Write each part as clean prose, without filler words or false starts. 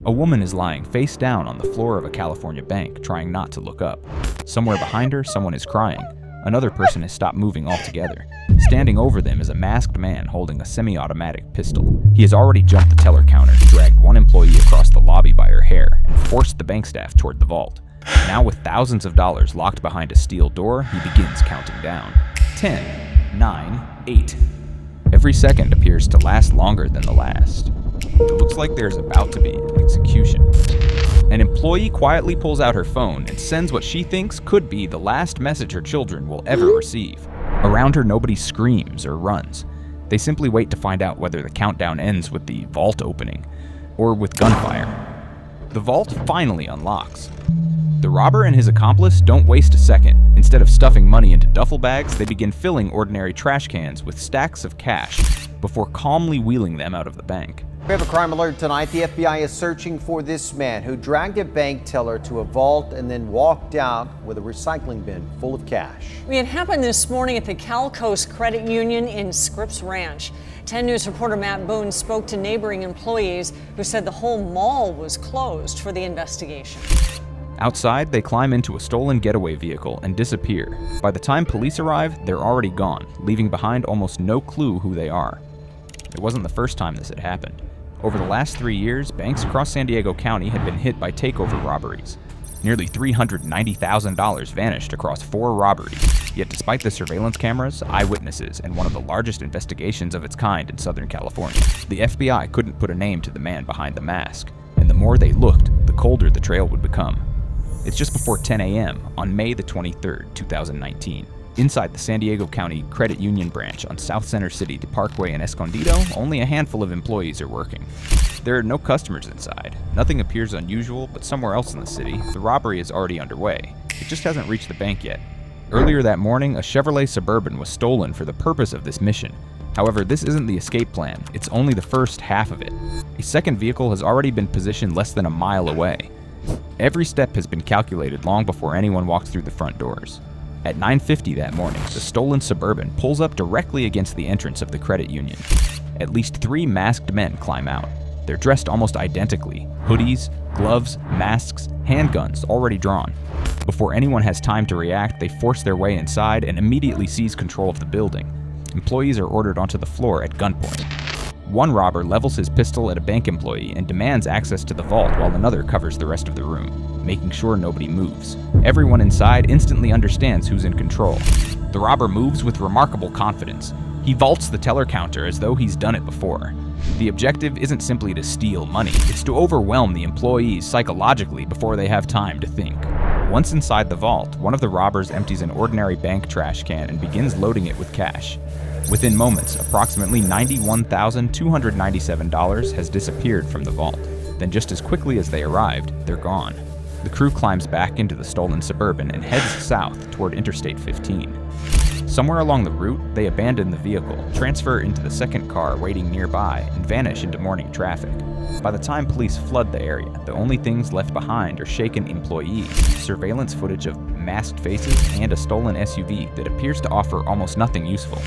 A woman is lying face down on the floor of a California bank, trying not to look up. Somewhere behind her, someone is crying. Another person has stopped moving altogether. Standing over them is a masked man holding a semi-automatic pistol. He has already jumped the teller counter, dragged one employee across the lobby by her hair, and forced the bank staff toward the vault. Now with thousands of dollars locked behind a steel door, he begins counting down. 10, 9, 8. Every second appears to last longer than the last. It looks like there's about to be an execution. An employee quietly pulls out her phone and sends what she thinks could be the last message her children will ever receive. Around her, nobody screams or runs. They simply wait to find out whether the countdown ends with the vault opening or with gunfire. The vault finally unlocks. The robber and his accomplice don't waste a second. Instead of stuffing money into duffel bags, they begin filling ordinary trash cans with stacks of cash before calmly wheeling them out of the bank. We have a crime alert tonight. The FBI is searching for this man who dragged a bank teller to a vault and then walked out with a recycling bin full of cash. It happened this morning at the Cal Coast Credit Union in Scripps Ranch. 10 News reporter Matt Boone spoke to neighboring employees who said the whole mall was closed for the investigation. Outside, they climb into a stolen getaway vehicle and disappear. By the time police arrive, they're already gone, leaving behind almost no clue who they are. It wasn't the first time this had happened. Over the last 3 years, banks across San Diego County had been hit by takeover robberies. Nearly $390,000 vanished across 4 robberies. Yet despite the surveillance cameras, eyewitnesses, and one of the largest investigations of its kind in Southern California, the FBI couldn't put a name to the man behind the mask. And the more they looked, the colder the trail would become. It's just before 10 a.m. on May the 23rd, 2019. Inside the San Diego County Credit Union branch on South Center City to Parkway and Escondido, only a handful of employees are working. There are no customers inside. Nothing appears unusual, but somewhere else in the city, the robbery is already underway. It just hasn't reached the bank yet. Earlier that morning, a Chevrolet Suburban was stolen for the purpose of this mission. However, this isn't the escape plan. It's only the first half of it. A second vehicle has already been positioned less than a mile away. Every step has been calculated long before anyone walks through the front doors. At 9:50 that morning, the stolen Suburban pulls up directly against the entrance of the credit union. At least 3 masked men climb out. They're dressed almost identically: hoodies, gloves, masks, handguns already drawn. Before anyone has time to react, they force their way inside and immediately seize control of the building. Employees are ordered onto the floor at gunpoint. One robber levels his pistol at a bank employee and demands access to the vault while another covers the rest of the room, making sure nobody moves. Everyone inside instantly understands who's in control. The robber moves with remarkable confidence. He vaults the teller counter as though he's done it before. The objective isn't simply to steal money, it's to overwhelm the employees psychologically before they have time to think. Once inside the vault, one of the robbers empties an ordinary bank trash can and begins loading it with cash. Within moments, approximately $91,297 has disappeared from the vault. Then just as quickly as they arrived, they're gone. The crew climbs back into the stolen Suburban and heads south toward Interstate 15. Somewhere along the route, they abandon the vehicle, transfer into the second car waiting nearby, and vanish into morning traffic. By the time police flood the area, the only things left behind are shaken employees, surveillance footage of masked faces, and a stolen SUV that appears to offer almost nothing useful.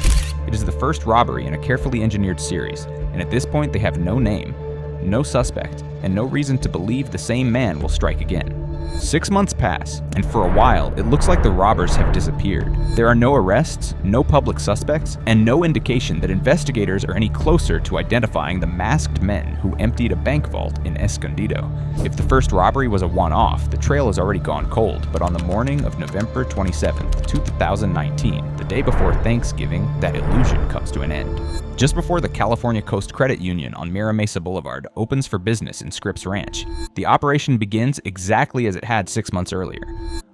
It is the first robbery in a carefully engineered series, and at this point they have no name, no suspect, and no reason to believe the same man will strike again. 6 months pass, and for a while, it looks like the robbers have disappeared. There are no arrests, no public suspects, and no indication that investigators are any closer to identifying the masked men who emptied a bank vault in Escondido. If the first robbery was a one-off, the trail has already gone cold, but on the morning of November 27th, 2019, the day before Thanksgiving, that illusion comes to an end. Just before the California Coast Credit Union on Mira Mesa Boulevard opens for business in Scripps Ranch, the operation begins exactly as it had 6 months earlier.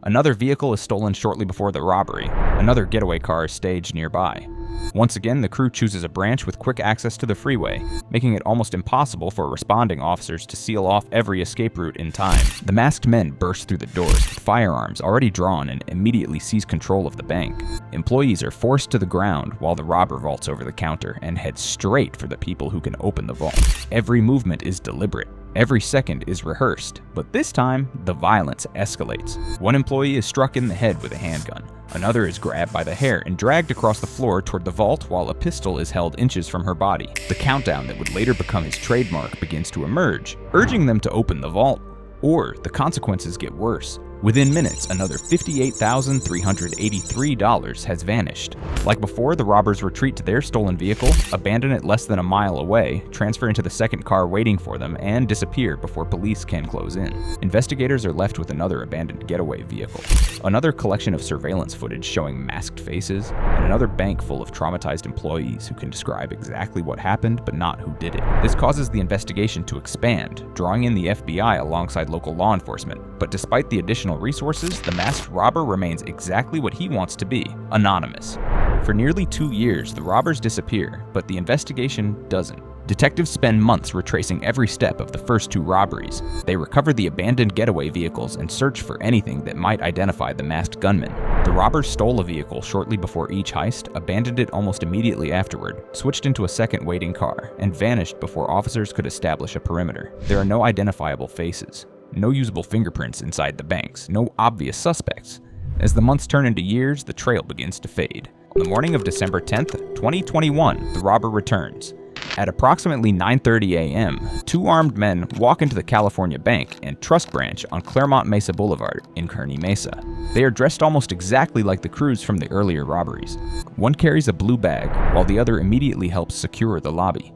Another vehicle is stolen shortly before the robbery. Another getaway car is staged nearby. Once again, the crew chooses a branch with quick access to the freeway, making it almost impossible for responding officers to seal off every escape route in time. The masked men burst through the doors with firearms already drawn and immediately seize control of the bank. Employees are forced to the ground while the robber vaults over the counter and heads straight for the people who can open the vault. Every movement is deliberate. Every second is rehearsed, but this time, the violence escalates. One employee is struck in the head with a handgun. Another is grabbed by the hair and dragged across the floor toward the vault while a pistol is held inches from her body. The countdown that would later become his trademark begins to emerge, urging them to open the vault. Or the consequences get worse. Within minutes, another $58,383 has vanished. Like before, the robbers retreat to their stolen vehicle, abandon it less than a mile away, transfer into the second car waiting for them, and disappear before police can close in. Investigators are left with another abandoned getaway vehicle, another collection of surveillance footage showing masked faces, and another bank full of traumatized employees who can describe exactly what happened but not who did it. This causes the investigation to expand, drawing in the FBI alongside local law enforcement. But despite the additional resources, the masked robber remains exactly what he wants to be: anonymous. For nearly 2 years, the robbers disappear, but the investigation doesn't. Detectives spend months retracing every step of the first 2 robberies. They recover the abandoned getaway vehicles and search for anything that might identify the masked gunman. The robbers stole a vehicle shortly before each heist, abandoned it almost immediately afterward, switched into a second waiting car, and vanished before officers could establish a perimeter. There are no identifiable faces, no usable fingerprints inside the banks, no obvious suspects. As the months turn into years, the trail begins to fade. On the morning of December 10th, 2021, the robber returns. At approximately 9:30 a.m., 2 armed men walk into the California Bank and Trust Branch on Claremont Mesa Boulevard in Kearny Mesa. They are dressed almost exactly like the crews from the earlier robberies. One carries a blue bag, while the other immediately helps secure the lobby.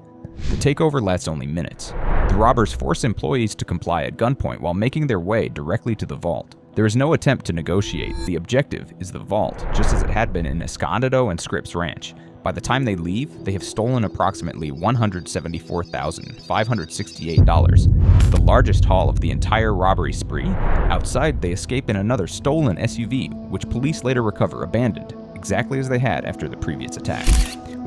The takeover lasts only minutes. The robbers force employees to comply at gunpoint while making their way directly to the vault. There is no attempt to negotiate. The objective is the vault, just as it had been in Escondido and Scripps Ranch. By the time they leave, they have stolen approximately $174,568, the largest haul of the entire robbery spree. Outside, they escape in another stolen SUV, which police later recover abandoned, exactly as they had after the previous attack.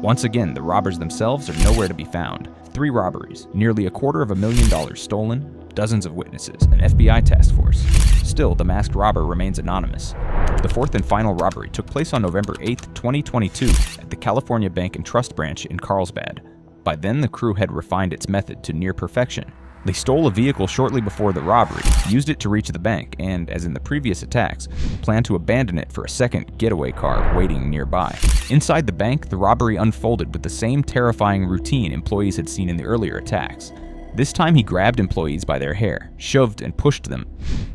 Once again, the robbers themselves are nowhere to be found. 3 robberies, nearly $250,000 stolen, dozens of witnesses, an FBI task force. Still, the masked robber remains anonymous. The 4th and final robbery took place on November 8, 2022, at the California Bank and Trust Branch in Carlsbad. By then, the crew had refined its method to near perfection. They stole a vehicle shortly before the robbery, used it to reach the bank, and, as in the previous attacks, planned to abandon it for a second getaway car waiting nearby. Inside the bank, the robbery unfolded with the same terrifying routine employees had seen in the earlier attacks. This time he grabbed employees by their hair, shoved and pushed them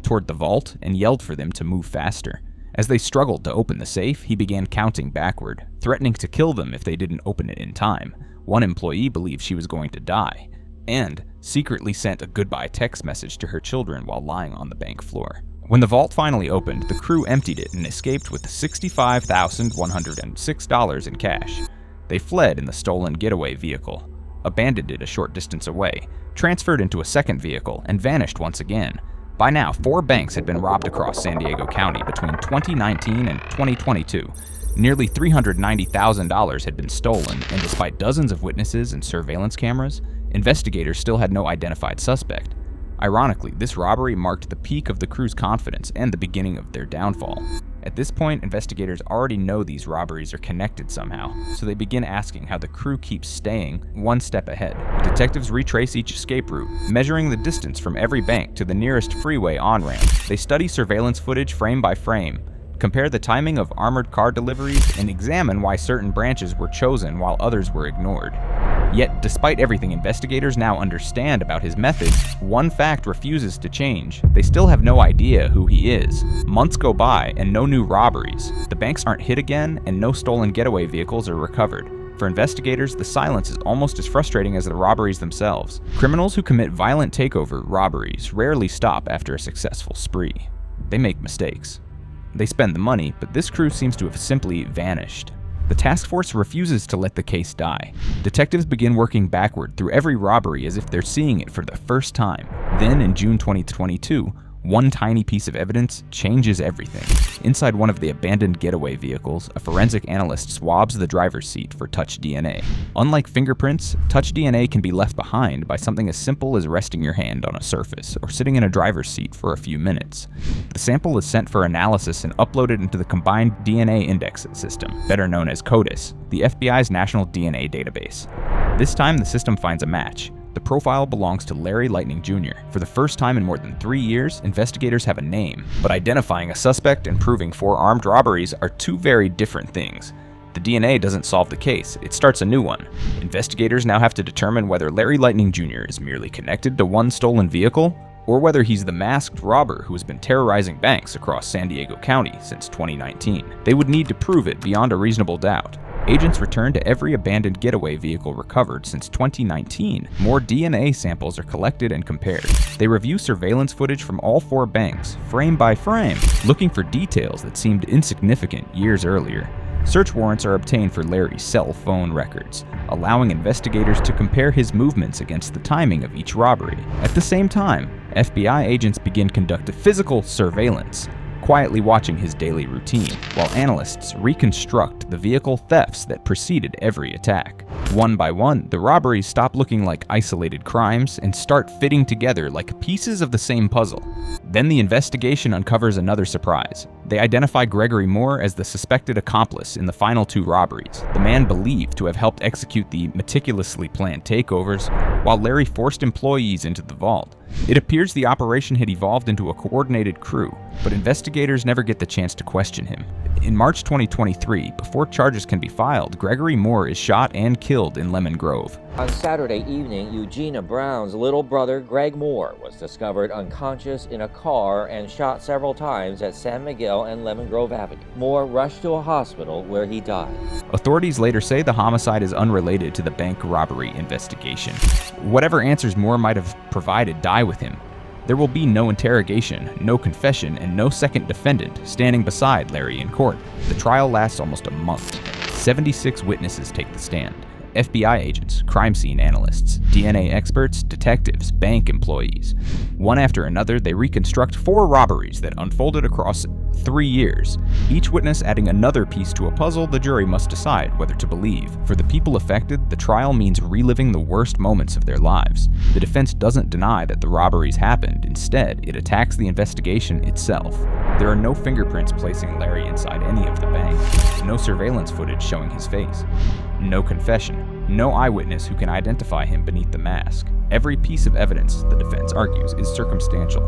toward the vault, and yelled for them to move faster. As they struggled to open the safe, he began counting backward, threatening to kill them if they didn't open it in time. One employee believed she was going to die, and secretly sent a goodbye text message to her children while lying on the bank floor. When the vault finally opened, the crew emptied it and escaped with $65,106 in cash. They fled in the stolen getaway vehicle, abandoned it a short distance away, transferred into a second vehicle, and vanished once again. By now, 4 banks had been robbed across San Diego County between 2019 and 2022. Nearly $390,000 had been stolen, and despite dozens of witnesses and surveillance cameras, investigators still had no identified suspect. Ironically, this robbery marked the peak of the crew's confidence and the beginning of their downfall. At this point, investigators already know these robberies are connected somehow, so they begin asking how the crew keeps staying one step ahead. Detectives retrace each escape route, measuring the distance from every bank to the nearest freeway on-ramp. They study surveillance footage frame by frame, compare the timing of armored car deliveries, and examine why certain branches were chosen while others were ignored. Yet, despite everything investigators now understand about his methods, one fact refuses to change. They still have no idea who he is. Months go by and no new robberies. The banks aren't hit again, and no stolen getaway vehicles are recovered. For investigators, the silence is almost as frustrating as the robberies themselves. Criminals who commit violent takeover robberies rarely stop after a successful spree. They make mistakes. They spend the money, but this crew seems to have simply vanished. The task force refuses to let the case die. Detectives begin working backward through every robbery as if they're seeing it for the first time. Then, in June 2022, one tiny piece of evidence changes everything. Inside one of the abandoned getaway vehicles, a forensic analyst swabs the driver's seat for touch DNA. Unlike fingerprints, touch DNA can be left behind by something as simple as resting your hand on a surface or sitting in a driver's seat for a few minutes. The sample is sent for analysis and uploaded into the Combined DNA Index System, better known as CODIS, the FBI's national DNA database. This time, the system finds a match. The profile belongs to Larry Lightning Jr. For the first time in more than 3 years, investigators have a name, but identifying a suspect and proving 4 armed robberies are 2 very different things. The DNA doesn't solve the case, it starts a new one. Investigators now have to determine whether Larry Lightning Jr. is merely connected to one stolen vehicle, or whether he's the masked robber who has been terrorizing banks across San Diego County since 2019. They would need to prove it beyond a reasonable doubt. Agents return to every abandoned getaway vehicle recovered since 2019. More DNA samples are collected and compared. They review surveillance footage from all 4 banks, frame by frame, looking for details that seemed insignificant years earlier. Search warrants are obtained for Larry's cell phone records, allowing investigators to compare his movements against the timing of each robbery. At the same time, FBI agents begin conducting physical surveillance, quietly watching his daily routine, while analysts reconstruct the vehicle thefts that preceded every attack. One by one, the robberies stop looking like isolated crimes and start fitting together like pieces of the same puzzle. Then the investigation uncovers another surprise. They identify Gregory Moore as the suspected accomplice in the final 2 robberies, the man believed to have helped execute the meticulously planned takeovers, while Larry forced employees into the vault. It appears the operation had evolved into a coordinated crew, but investigators never get the chance to question him. In March 2023, before charges can be filed, Gregory Moore is shot and killed in Lemon Grove. On Saturday evening, Eugenia Brown's little brother, Greg Moore, was discovered unconscious in a car and shot several times at San Miguel and Lemon Grove Avenue. Moore rushed to a hospital where he died. Authorities later say the homicide is unrelated to the bank robbery investigation. Whatever answers Moore might have provided die with him. There will be no interrogation, no confession, and no second defendant standing beside Larry in court. The trial lasts almost a month. 76 witnesses take the stand. FBI agents, crime scene analysts, DNA experts, detectives, bank employees. One after another, they reconstruct 4 robberies that unfolded across 3 years. Each witness adding another piece to a puzzle the jury must decide whether to believe. For the people affected, the trial means reliving the worst moments of their lives. The defense doesn't deny that the robberies happened. Instead, it attacks the investigation itself. There are no fingerprints placing Larry inside any of the banks. No surveillance footage showing his face. No confession. No eyewitness who can identify him beneath the mask. Every piece of evidence, the defense argues, is circumstantial.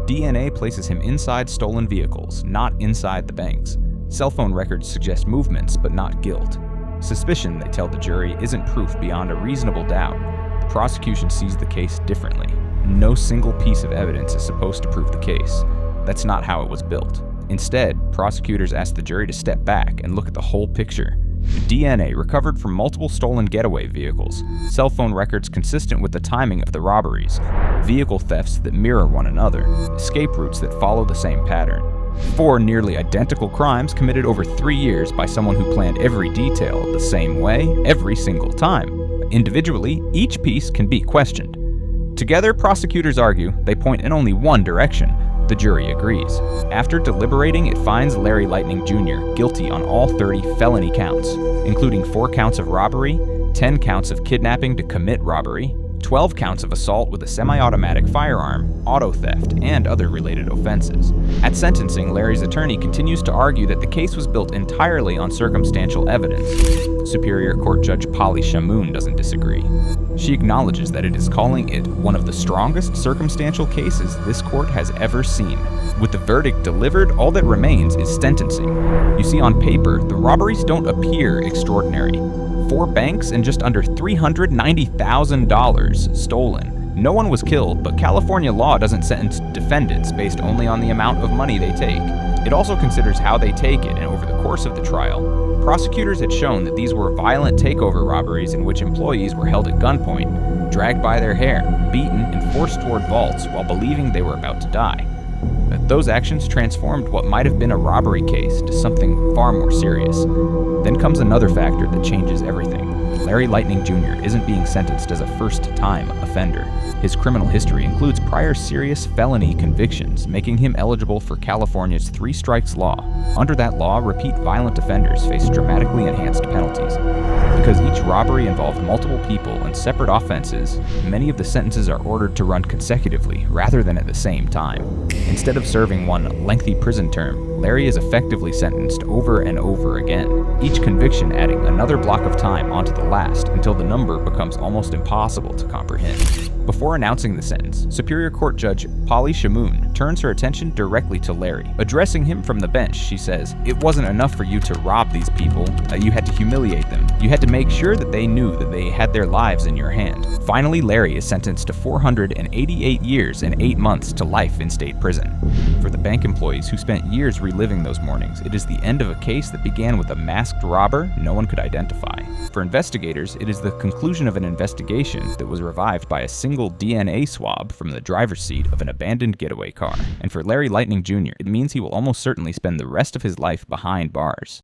DNA places him inside stolen vehicles, not inside the banks. Cell phone records suggest movements, but not guilt. Suspicion, they tell the jury, isn't proof beyond a reasonable doubt. The prosecution sees the case differently. No single piece of evidence is supposed to prove the case. That's not how it was built. Instead, prosecutors ask the jury to step back and look at the whole picture. DNA recovered from multiple stolen getaway vehicles, cell phone records consistent with the timing of the robberies, vehicle thefts that mirror one another, escape routes that follow the same pattern. 4 nearly identical crimes committed over 3 years by someone who planned every detail the same way every single time. Individually, each piece can be questioned. Together, prosecutors argue they point in only one direction. The jury agrees. After deliberating, it finds Larry Lightning Jr. guilty on all 30 felony counts, including 4 counts of robbery, 10 counts of kidnapping to commit robbery, 12 counts of assault with a semi-automatic firearm, auto theft, and other related offenses. At sentencing, Larry's attorney continues to argue that the case was built entirely on circumstantial evidence. Superior Court Judge Polly Shamoon doesn't disagree. She acknowledges that it is calling it one of the strongest circumstantial cases this court has ever seen. With the verdict delivered, all that remains is sentencing. You see, on paper, the robberies don't appear extraordinary. 4 banks and just under $390,000 stolen. No one was killed, but California law doesn't sentence defendants based only on the amount of money they take. It also considers how they take it, and over the course of the trial, prosecutors had shown that these were violent takeover robberies in which employees were held at gunpoint, dragged by their hair, beaten, and forced toward vaults while believing they were about to die. Those actions transformed what might have been a robbery case to something far more serious. Then comes another factor that changes everything. Larry Lightning Jr. isn't being sentenced as a first-time offender. His criminal history includes prior serious felony convictions, making him eligible for California's 3 strikes law. Under that law, repeat violent offenders face dramatically enhanced penalties. Because each robbery involved multiple people and separate offenses, many of the sentences are ordered to run consecutively rather than at the same time. Instead of serving one lengthy prison term, Larry is effectively sentenced over and over again, each conviction adding another block of time onto the last last until the number becomes almost impossible to comprehend. Before announcing the sentence, Superior Court Judge Polly Shamoon turns her attention directly to Larry. Addressing him from the bench, she says, "It wasn't enough for you to rob these people. You had to humiliate them. You had to make sure that they knew that they had their lives in your hand." Finally, Larry is sentenced to 488 years and 8 months to life in state prison. For the bank employees who spent years reliving those mornings, it is the end of a case that began with a masked robber no one could identify. For investigators, it is the conclusion of an investigation that was revived by a single DNA swab from the driver's seat of an abandoned getaway car. And for Larry Lightning Jr., it means he will almost certainly spend the rest of his life behind bars.